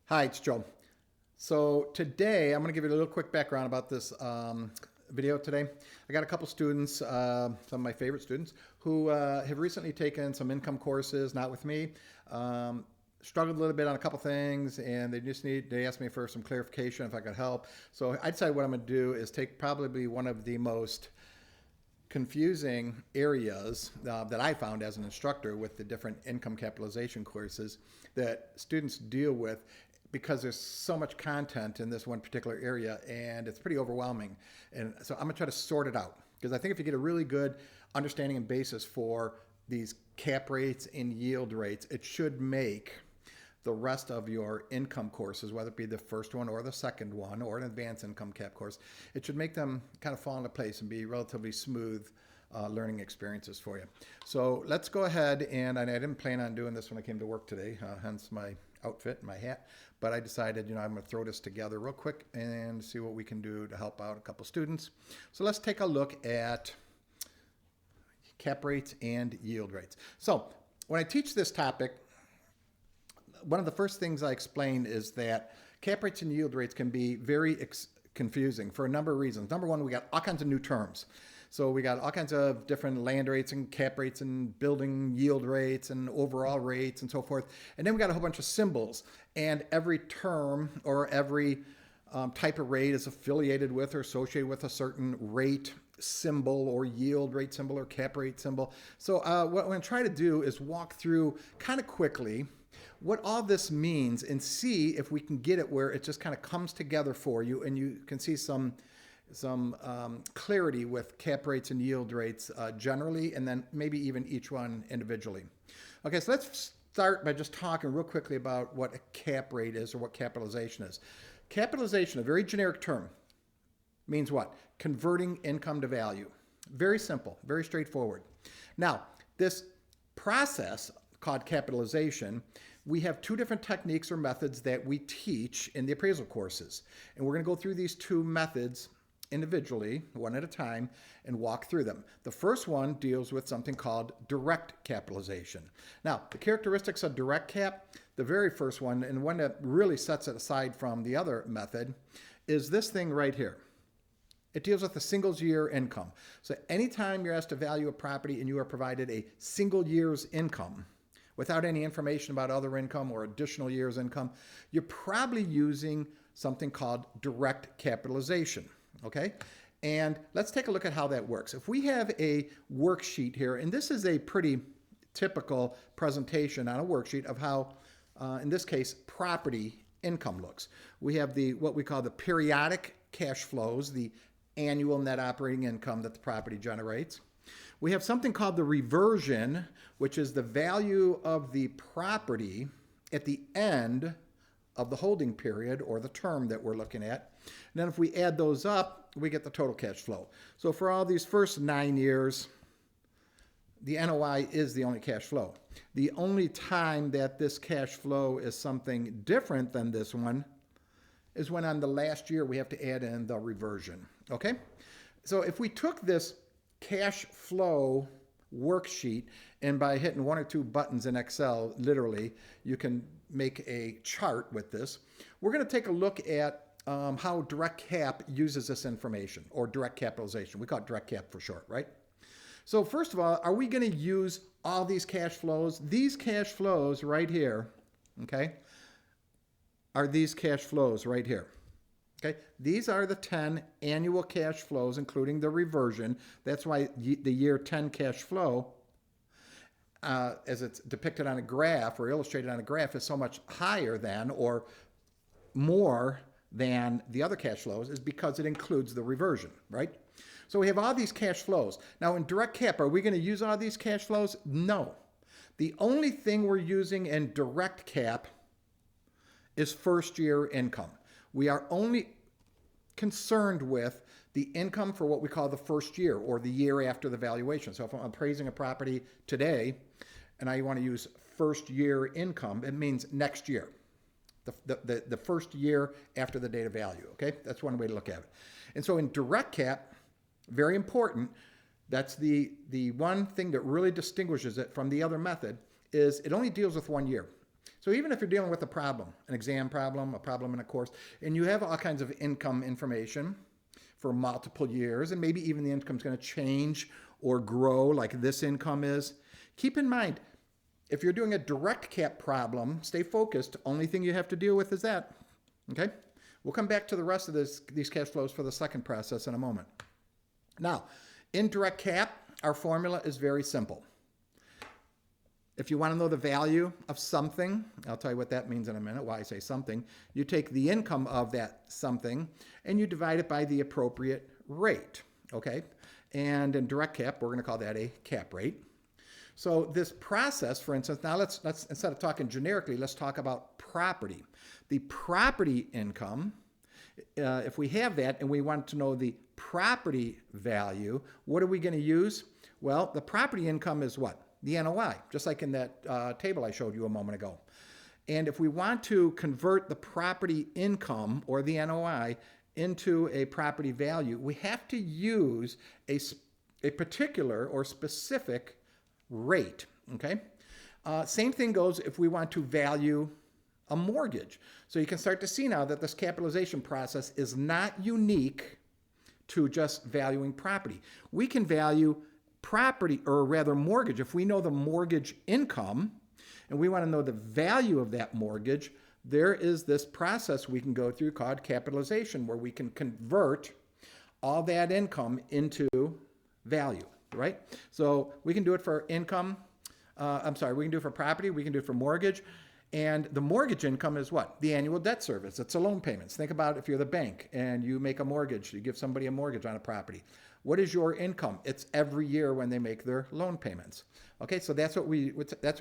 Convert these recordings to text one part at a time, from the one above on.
Hi, it's Joe. So today I'm going to give you a little quick background about this video today. I got a couple students, some of my favorite students, who have recently taken some income courses, not with me, struggled a little bit on a couple things, and they asked me for some clarification if I could help. So I decided what I'm going to do is take probably one of the most confusing areas that I found as an instructor with the different income capitalization courses that students deal with, because there's so much content in this one particular area and it's pretty overwhelming. And so I'm gonna try to sort it out, because I think if you get a really good understanding and basis for these cap rates and yield rates, it should make the rest of your income courses, whether it be the first one or the second one or an advanced income cap course, it should make them kind of fall into place and be relatively smooth learning experiences for you. So let's go ahead, and I didn't plan on doing this when I came to work today, hence my outfit and my hat, but I decided, I'm going to throw this together real quick and see what we can do to help out a couple students. So let's take a look at cap rates and yield rates. So when I teach this topic, one of the first things I explain is that cap rates and yield rates can be very confusing for a number of reasons. Number one, we got all kinds of new terms. So we got all kinds of different land rates and cap rates and building yield rates and overall rates and so forth. And then we got a whole bunch of symbols, and every term or every type of rate is affiliated with or associated with a certain rate symbol or yield rate symbol or cap rate symbol. So what I'm going to try to do is walk through kind of quickly what all this means and see if we can get it where it just kind of comes together for you and you can see some clarity with cap rates and yield rates generally, and then maybe even each one individually. Okay, so let's start by just talking real quickly about what a cap rate is or what capitalization is. Capitalization, a very generic term, means what? Converting income to value. Very simple, very straightforward. Now, this process called capitalization, we have two different techniques or methods that we teach in the appraisal courses. And we're going to go through these two methods individually, one at a time, and walk through them. The first one deals with something called direct capitalization. Now, the characteristics of direct cap, the very first one, and one that really sets it aside from the other method, is this thing right here. It deals with a single year income. So anytime you're asked to value a property and you are provided a single year's income, without any information about other income or additional year's income, you're probably using something called direct capitalization, okay? And let's take a look at how that works. If we have a worksheet here, and this is a pretty typical presentation on a worksheet of how, in this case, property income looks. We have what we call the periodic cash flows, the annual net operating income that the property generates. We have something called the reversion, which is the value of the property at the end of the holding period or the term that we're looking at. And then if we add those up, we get the total cash flow. So for all these first 9 years, the NOI is the only cash flow. The only time that this cash flow is something different than this one is when on the last year we have to add in the reversion, okay? So if we took this cash flow worksheet, and by hitting one or two buttons in Excel, literally, you can make a chart with this. We're going to take a look at how direct cap uses this information, or direct capitalization. We call it direct cap for short, right? So first of all, are we going to use all these cash flows? These cash flows right here, okay, are these cash flows right here. Okay, these are the 10 annual cash flows, including the reversion. That's why the year 10 cash flow, as it's depicted on a graph or illustrated on a graph, is so much higher than or more than the other cash flows, is because it includes the reversion, right? So we have all these cash flows. Now in direct cap, are we going to use all these cash flows? No. The only thing we're using in direct cap is first year income. We are only concerned with the income for what we call the first year or the year after the valuation. So if I'm appraising a property today and I want to use first year income, it means next year, the first year after the date of value, okay? That's one way to look at it. And so in direct cap, very important, that's the one thing that really distinguishes it from the other method, is it only deals with 1 year. So even if you're dealing with a problem, an exam problem, a problem in a course, and you have all kinds of income information for multiple years, and maybe even the income's going to change or grow like this income is, keep in mind, if you're doing a direct cap problem, stay focused. Only thing you have to deal with is that. Okay? We'll come back to the rest of these cash flows for the second process in a moment. Now, in direct cap, our formula is very simple. If you want to know the value of something, I'll tell you what that means in a minute, why I say something. You take the income of that something and you divide it by the appropriate rate. Okay? And in direct cap, we're going to call that a cap rate. So this process, for instance, now let's instead of talking generically, let's talk about property. The property income, if we have that and we want to know the property value, what are we going to use? Well, the property income is what? The NOI, just like in that table I showed you a moment ago. And if we want to convert the property income or the NOI into a property value, we have to use a particular or specific rate, okay? Same thing goes if we want to value a mortgage. So you can start to see now that this capitalization process is not unique to just valuing property. We can value property, or rather mortgage, if we know the mortgage income and we want to know the value of that mortgage, there is this process we can go through called capitalization where we can convert all that income into value, right? So we can do it for income, we can do it for property, we can do it for mortgage. And the mortgage income is what? The annual debt service. It's the loan payments. Think about if you're the bank and you make a mortgage, you give somebody a mortgage on a property. What is your income? It's every year when they make their loan payments. Okay, so that's what we're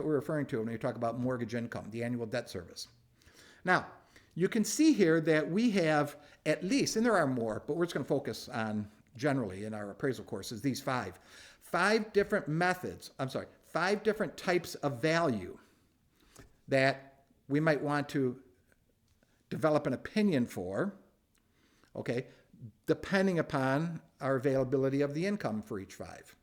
referring to when we talk about mortgage income, the annual debt service. Now, you can see here that we have at least, and there are more, but we're just going to focus on generally in our appraisal courses, these five different methods, five different types of value that we might want to develop an opinion for, okay, depending upon our availability of the income for each five.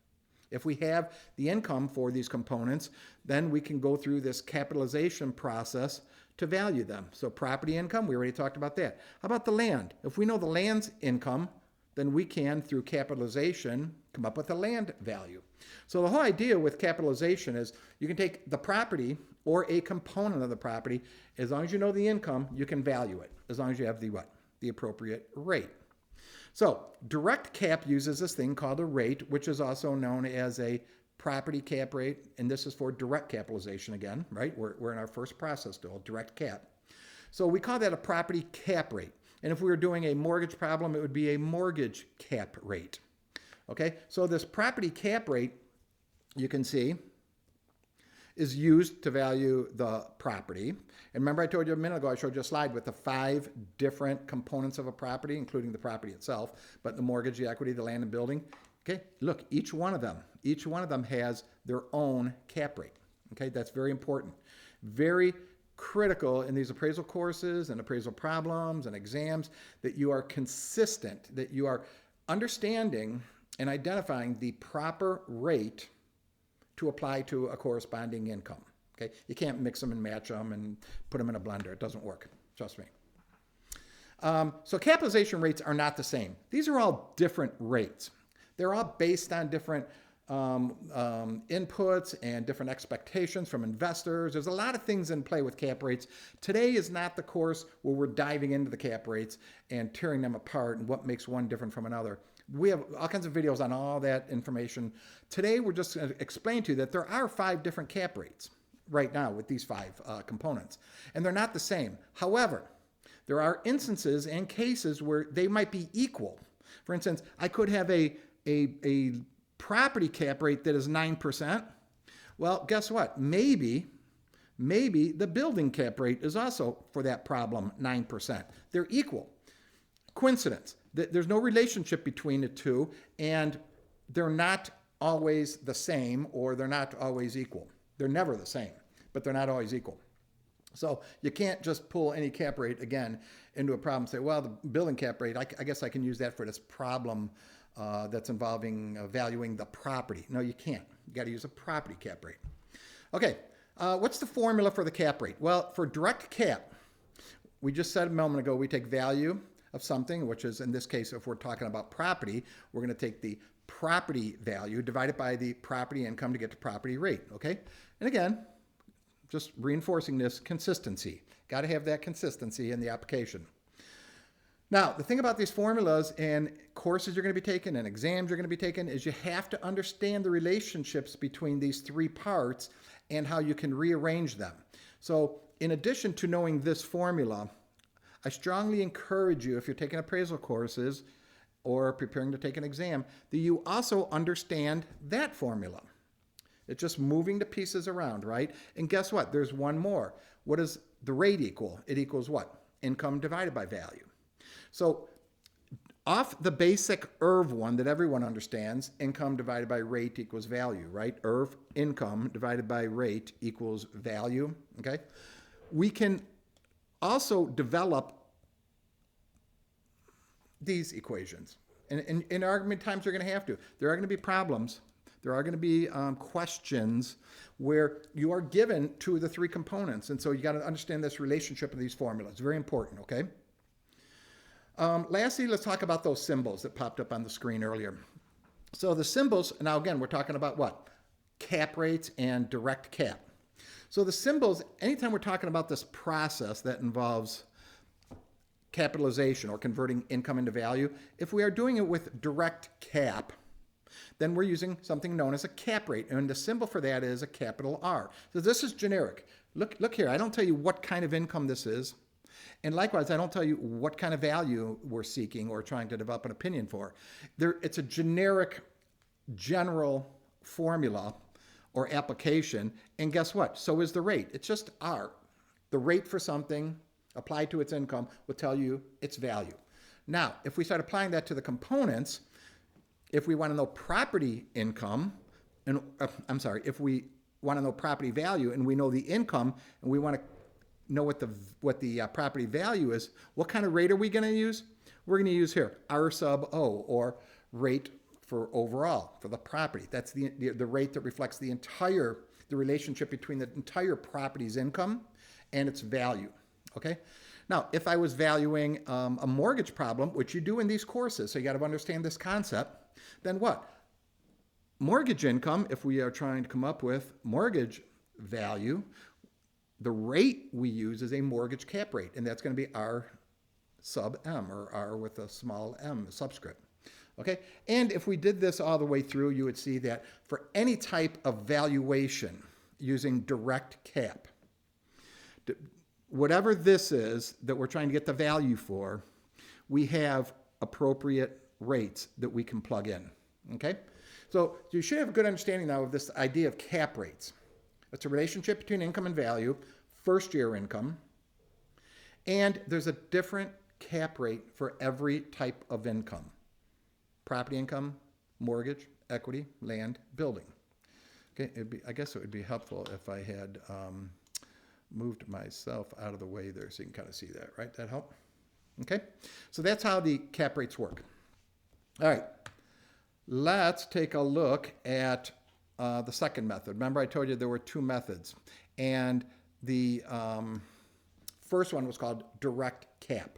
If we have the income for these components, then we can go through this capitalization process to value them. So property income, we already talked about that. How about the land? If we know the land's income, then we can, through capitalization, come up with a land value. So the whole idea with capitalization is you can take the property or a component of the property. As long as you know the income, you can value it, as long as you have the what? The appropriate rate. So direct cap uses this thing called a rate, which is also known as a property cap rate, and this is for direct capitalization again, right? We're in our first process still, direct cap. So we call that a property cap rate. And if we were doing a mortgage problem, it would be a mortgage cap rate. Okay, so this property cap rate, you can see, is used to value the property. And remember I told you a minute ago, I showed you a slide with the 5 different components of a property, including the property itself, but the mortgage, the equity, the land and building. Okay, look, each one of them has their own cap rate. Okay, that's very important. Very critical in these appraisal courses and appraisal problems and exams that you are consistent, that you are understanding and identifying the proper rate to apply to a corresponding income. Okay, you can't mix them and match them and put them in a blender. It doesn't work. Trust me. So capitalization rates are not the same. These are all different rates. They're all based on different inputs and different expectations from investors. There's a lot of things in play with cap rates. Today is not the course where we're diving into the cap rates and tearing them apart and what makes one different from another. We have all kinds of videos on all that information. Today, we're just going to explain to you that there are 5 different cap rates right now with these 5 components, and they're not the same. However, there are instances and cases where they might be equal. For instance, I could have a property cap rate that is 9%. Well, guess what? Maybe the building cap rate is also, for that problem, 9%. They're equal. Coincidence. There's no relationship between the two, and they're not always the same, or they're not always equal. They're never the same, but they're not always equal. So you can't just pull any cap rate, again, into a problem and say, well, the building cap rate, I guess I can use that for this problem that's involving valuing the property. No, you can't. You got to use a property cap rate. Okay, What's the formula for the cap rate? Well, for direct cap, we just said a moment ago, we take value of something, which is, in this case, if we're talking about property, we're going to take the property value, divide it by the property income to get the property rate, okay? And again, just reinforcing this consistency. Got to have that consistency in the application. Now, the thing about these formulas and courses you're going to be taking and exams you're going to be taking is you have to understand the relationships between these three parts and how you can rearrange them. So in addition to knowing this formula, I strongly encourage you, if you're taking appraisal courses or preparing to take an exam, that you also understand that formula. It's just moving the pieces around, right? And guess what? There's one more. What does the rate equal? It equals what? Income divided by value. So off the basic IRV one that everyone understands, income divided by rate equals value, right? IRV, income divided by rate equals value, okay? We can also develop these equations. And in argument times, you're going to have to. There are going to be problems. There are going to be questions where you are given two of the three components. And so you got to understand this relationship of these formulas. Very important, okay? Lastly, let's talk about those symbols that popped up on the screen earlier. So the symbols, now again, we're talking about what? Cap rates and direct cap. So the symbols, anytime we're talking about this process that involves capitalization or converting income into value, if we are doing it with direct cap, then we're using something known as a cap rate. And the symbol for that is a capital R. So this is generic. Look here, I don't tell you what kind of income this is. And likewise, I don't tell you what kind of value we're seeking or trying to develop an opinion for. It's a generic, general formula or application. And guess what? So is the rate. It's just R. The rate for something applied to its income will tell you its value. Now, if we start applying that to the components, if we want to know property income, and if we want to know property value and we know the income and we want to know what the property value is, what kind of rate are we going to use? We're going to use here R sub O, or rate for overall for the property. That's the rate that reflects the relationship between the entire property's income and its value. Okay. Now, if I was valuing a mortgage problem, which you do in these courses, so you got to understand this concept, then what? Mortgage income, if we are trying to come up with mortgage value, the rate we use is a mortgage cap rate, and that's going to be R sub M, or R with a small m subscript. Okay? And if we did this all the way through, you would see that for any type of valuation using direct cap, whatever this is that we're trying to get the value for, we have appropriate rates that we can plug in. Okay? So you should have a good understanding now of this idea of cap rates. It's a relationship between income and value, first year income, and there's a different cap rate for every type of income. Property income, mortgage, equity, land, building. Okay, I guess it would be helpful if I had moved myself out of the way there so you can kind of see that, right? That help? Okay, so that's how the cap rates work. All right, let's take a look at the second method. Remember I told you there were two methods, and the first one was called direct cap.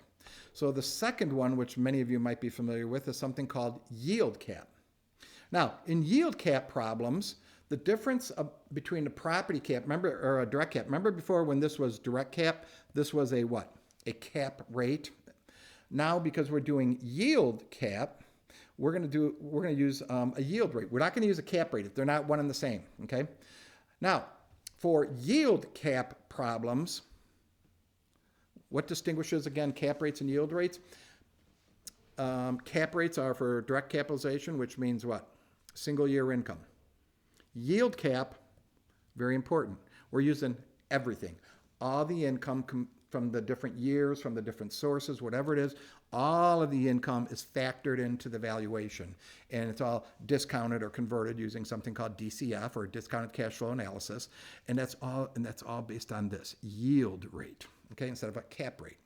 So the second one, which many of you might be familiar with, is something called yield cap. Now, in yield cap problems, the difference between the property cap, or a direct cap, remember before when this was direct cap, this was a what? A cap rate. Now, because we're doing yield cap, we're going to use a yield rate. We're not going to use a cap rate if they're not one and the same, okay? Now, for yield cap problems, what distinguishes, again, cap rates and yield rates? Cap rates are for direct capitalization, which means what? Single year income. Yield cap, very important. We're using everything. All the income from the different years, from the different sources, whatever it is, all of the income is factored into the valuation. And it's all discounted or converted using something called DCF, or discounted cash flow analysis. And that's all based on this yield rate, okay, instead of a cap rate.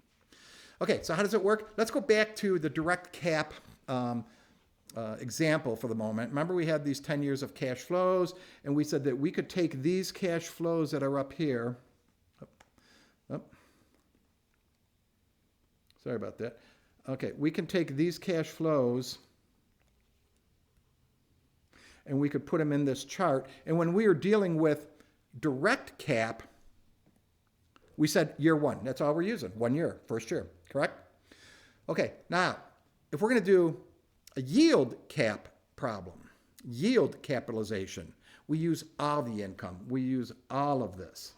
Okay, so how does it work? Let's go back to the direct cap example for the moment. Remember we had these 10 years of cash flows, and we said that we could take these cash flows that are up here. Sorry about that. Okay, we can take these cash flows and we could put them in this chart. And when we were dealing with direct cap, we said year one. That's all we're using, 1 year, first year, correct? Okay, now, if we're going to do a yield cap problem, yield capitalization, we use all the income. We use all of this.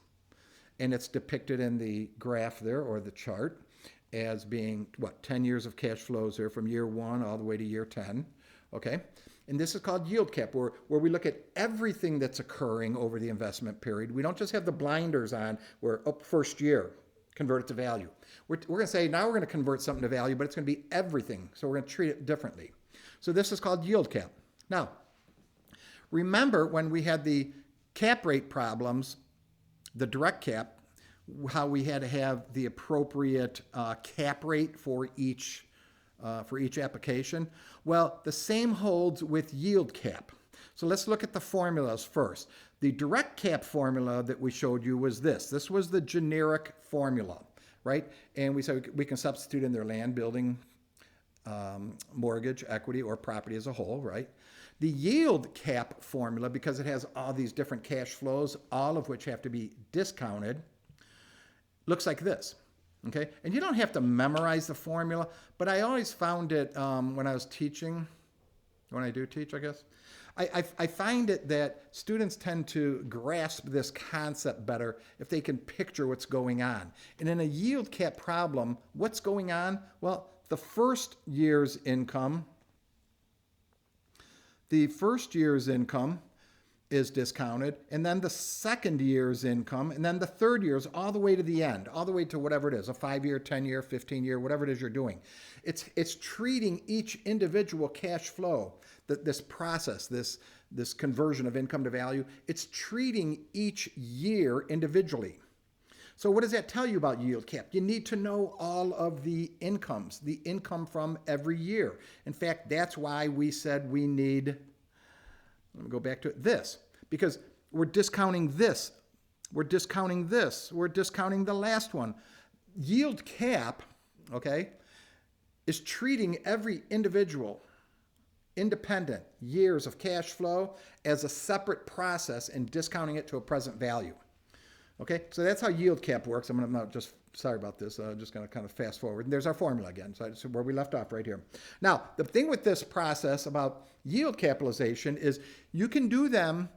And it's depicted in the graph there, or the chart, as being, 10 years of cash flows there from year 1 all the way to year 10, okay? And this is called yield cap, where we look at everything that's occurring over the investment period. We don't just have the blinders on where, first year, convert it to value. We're going to say, now we're going to convert something to value, but it's going to be everything. So we're going to treat it differently. So this is called yield cap. Now, remember when we had the cap rate problems, the direct cap, how we had to have the appropriate cap rate for each application. Well, the same holds with yield cap. So let's look at the formulas first. The direct cap formula that we showed you was this. This was the generic formula, right? And we said we can substitute in their land, building, mortgage, equity, or property as a whole, right? The yield cap formula, because it has all these different cash flows, all of which have to be discounted, looks like this, okay? And you don't have to memorize the formula, but I always found it when I was teaching, when I do teach, I guess, I find it that students tend to grasp this concept better if they can picture what's going on. And in a yield cap problem, what's going on? Well, the first year's income is discounted, and then the second year's income, and then the third year's, all the way to the end, all the way to whatever it is, a 5-year, 10-year, 15-year, whatever it is you're doing. It's treating each individual cash flow, this process, this conversion of income to value, it's treating each year individually. So what does that tell you about yield cap? You need to know all of the incomes, the income from every year. In fact, that's why we said we need, let me go back to it, this, because we're discounting this, we're discounting this, we're discounting the last one. Yield cap, okay, is treating every individual, independent years of cash flow as a separate process and discounting it to a present value. Okay, so that's how yield cap works. I'm not just, sorry about this, I'm just going to kind of fast forward. And there's our formula again, so that's where we left off right here. Now, the thing with this process about yield capitalization is you can do them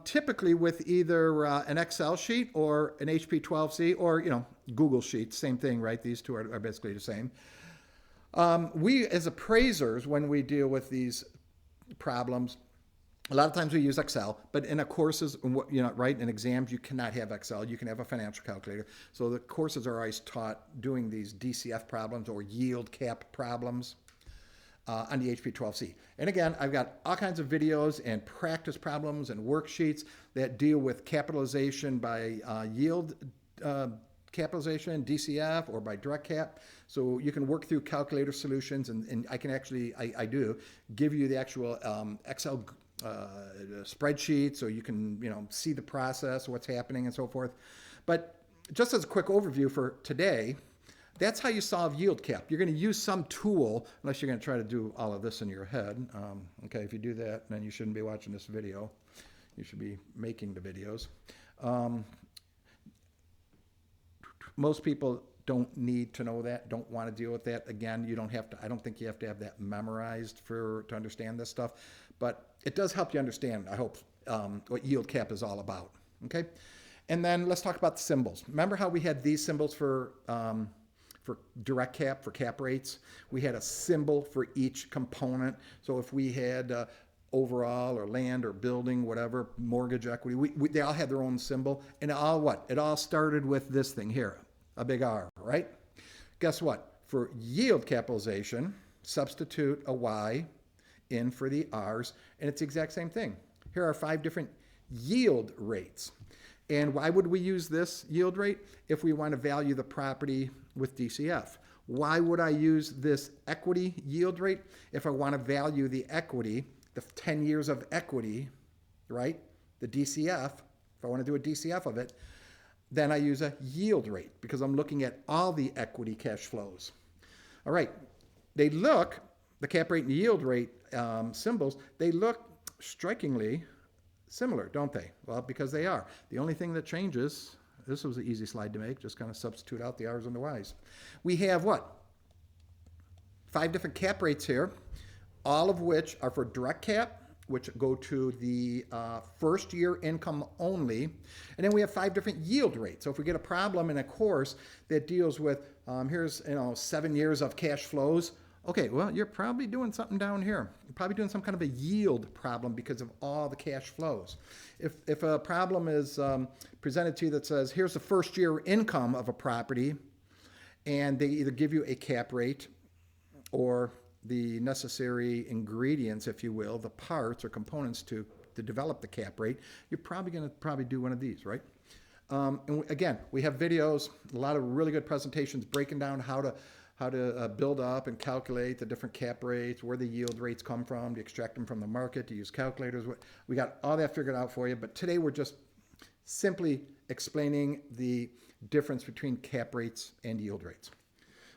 typically with either an Excel sheet or an HP 12C or, Google Sheets, same thing, right? These two are basically the same. We, as appraisers, when we deal with these problems, a lot of times we use Excel, but in courses, right, in exams, you cannot have Excel. You can have a financial calculator. So the courses are always taught doing these DCF problems or yield cap problems on the HP 12C. And again, I've got all kinds of videos and practice problems and worksheets that deal with capitalization by yield capitalization, DCF, or by direct cap. So you can work through calculator solutions, and I can actually, I do, give you the actual Excel spreadsheet so you can see the process, what's happening, and so forth. But just as a quick overview for today, that's how you solve yield cap. You're going to use some tool, unless you're going to try to do all of this in your head. Okay, if you do that, then you shouldn't be watching this video. You should be making the videos. Most people don't need to know that, don't want to deal with that. Again, you don't have to, I don't think you have to have that memorized to understand this stuff, but it does help you understand, I hope, what yield cap is all about, okay? And then let's talk about the symbols. Remember how we had these symbols for direct cap, for cap rates? We had a symbol for each component. So if we had overall or land or building, whatever, mortgage equity, they all had their own symbol. And it all started with this thing here, a big R, right? Guess what? For yield capitalization, substitute a Y in for the R's, and it's the exact same thing. Here are 5 different yield rates. And why would we use this yield rate? If we want to value the property with DCF. Why would I use this equity yield rate? If I want to value the equity, the 10 years of equity, right? The DCF, if I want to do a DCF of it, then I use a yield rate because I'm looking at all the equity cash flows. All right, they look, the cap rate and yield rate symbols, they look strikingly similar, don't they? Well, because they are. The only thing that changes, this was an easy slide to make, just kind of substitute out the R's and the Y's. We have what? 5 different cap rates here, all of which are for direct cap, which go to the first year income only. And then we have 5 different yield rates. So if we get a problem in a course that deals with, here's 7 years of cash flows, okay, well, you're probably doing something down here. You're probably doing some kind of a yield problem because of all the cash flows. If a problem is presented to you that says, here's the first year income of a property, and they either give you a cap rate or the necessary ingredients, if you will, the parts or components to develop the cap rate, you're probably going to do one of these, right? And again, we have videos, a lot of really good presentations breaking down how to build up and calculate the different cap rates, where the yield rates come from, to extract them from the market, to use calculators. We got all that figured out for you, but today we're just simply explaining the difference between cap rates and yield rates.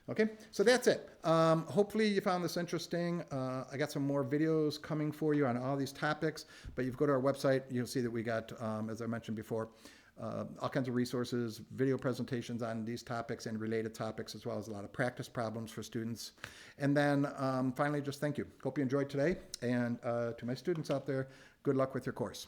Okay, so that's it. Hopefully you found this interesting. I got some more videos coming for you on all these topics, but you go to our website, you'll see that we got, as I mentioned before, all kinds of resources, video presentations on these topics and related topics, as well as a lot of practice problems for students. And then finally, just thank you. Hope you enjoyed today. And to my students out there, good luck with your course.